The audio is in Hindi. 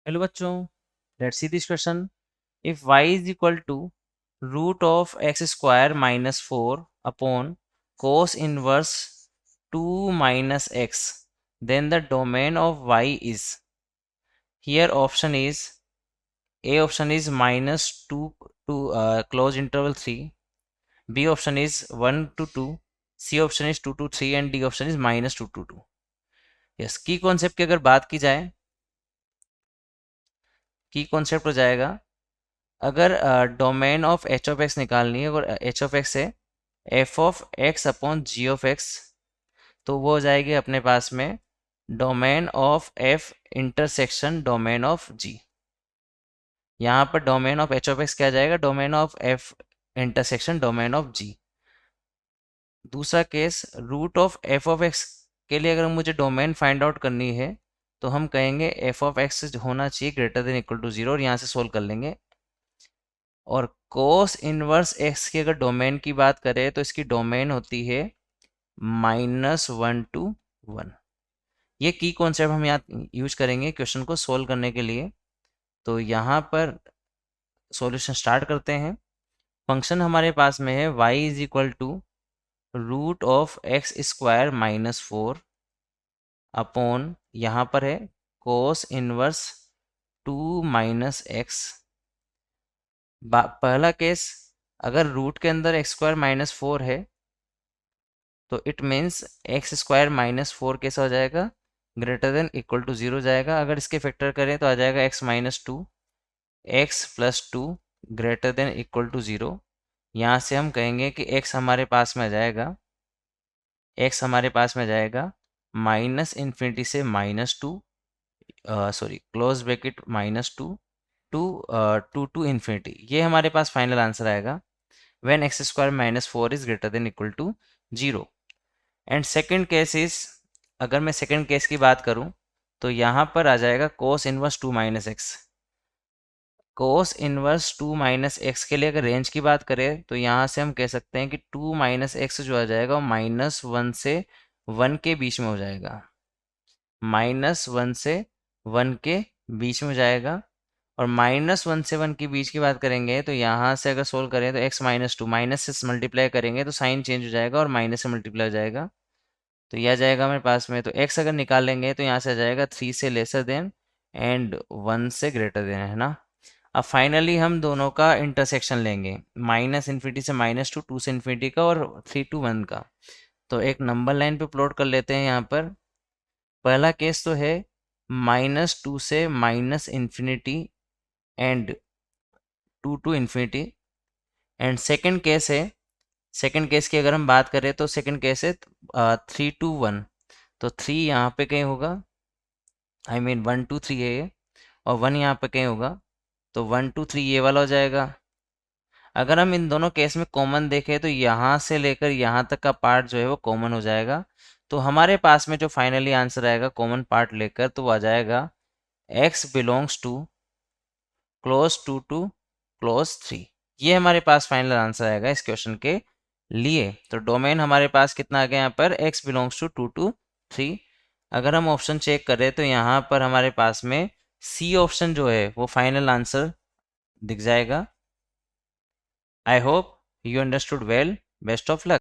हेलो बच्चों, let's see this question. If y is equal to root of x square minus 4 upon cos inverse 2 minus x, then the domain of y is. Here A option is minus 2 to close interval 3, B option is 1 to 2, C option is 2 to 3 and D option is minus 2 to 2. Yes, की कॉन्सेप्ट की अगर बात की जाए, की कॉन्सेप्ट हो जाएगा अगर domain of h of x निकालनी है, अगर एच ऑफ एक्स है f of x upon g of x, तो वो हो जाएगी अपने पास में domain of f intersection domain of g. यहाँ पर domain of h of x क्या जाएगा, domain of f intersection domain of g. दूसरा case root of f of x के लिए अगर मुझे डोमेन फाइंड आउट करनी है तो हम कहेंगे एफ ऑफ एक्स होना चाहिए ग्रेटर देन इक्वल टू 0 और यहाँ से सोल्व कर लेंगे. और कोस इनवर्स एक्स की अगर डोमेन की बात करें तो इसकी डोमेन होती है -1 to 1. ये की कॉन्सेप्ट हम यहाँ यूज करेंगे क्वेश्चन को सोल्व करने के लिए. तो यहाँ पर सॉल्यूशन स्टार्ट करते हैं. फंक्शन हमारे पास में है y is equal to root of x square minus 4 upon यहाँ पर है कोस इनवर्स 2 माइनस एक्स. पहला केस, अगर रूट के अंदर एक्स स्क्वायर माइनस 4 है तो it means x square minus 4 कैसा हो जाएगा, ग्रेटर देन इक्वल टू 0 जाएगा. अगर इसके फैक्टर करें तो आ जाएगा x minus 2, x plus 2 greater than equal to 0. यहाँ से हम कहेंगे कि एक्स हमारे पास में आ जाएगा, एक्स हमारे पास में जाएगा माइनस इन्फिनिटी से -2, sorry close bracket -2 to infinity. ये हमारे पास फाइनल आंसर आएगा when x square minus 4 is greater than equal to 0. And second case is, अगर मैं सेकेंड केस की बात करूं तो यहाँ पर आ जाएगा कोस इनवर्स 2 माइनस एक्स. कोस इनवर्स 2 माइनस एक्स के लिए अगर रेंज की बात करें तो यहाँ से हम कह सकते हैं कि 2 माइनस एक्स जो आ जाएगा वो -1 से 1 के बीच में हो जाएगा, -1 से 1 के बीच में हो जाएगा. और -1 से 1 के बीच की बात करेंगे तो यहाँ से अगर सोल्व करें तो x -2 माइनस से मल्टीप्लाई करेंगे तो साइन चेंज हो जाएगा और माइनस से मल्टीप्लाई हो जाएगा. तो यह आ जाएगा हमारे पास में. तो x अगर निकाल लेंगे तो यहाँ से आ जाएगा 3 से लेसर देन एंड 1 से ग्रेटर देन, है ना. अब फाइनली हम दोनों का इंटरसेक्शन लेंगे, माइनस इन्फिनिटी से -2, 2 से इन्फिनिटी का और 3 to 1 का. तो एक नंबर लाइन पे प्लॉट कर लेते हैं. यहाँ पर पहला केस तो है -2 से minus infinity and 2 to infinity. And second case है, सेकेंड केस की अगर हम बात करें तो सेकेंड केस है 3 to 1. तो 3 यहाँ पे कहीं होगा, आई मीन 1 2 3 है ये, और 1 यहाँ पे कहीं होगा. तो 1 2 3 ये वाला हो जाएगा. अगर हम इन दोनों केस में कॉमन देखें तो यहाँ से लेकर यहाँ तक का पार्ट जो है वो कॉमन हो जाएगा. तो हमारे पास में जो फाइनली आंसर आएगा कॉमन पार्ट लेकर तो वो आ जाएगा x belongs to close 2 to close 3. ये हमारे पास फाइनल आंसर आएगा इस क्वेश्चन के लिए. तो डोमेन हमारे पास कितना आ गया यहाँ पर, x बिलोंग्स टू 2 to 3. अगर हम ऑप्शन चेक करें तो यहाँ पर हमारे पास में सी ऑप्शन जो है वो फाइनल आंसर दिख जाएगा. I hope you understood well. Best of luck.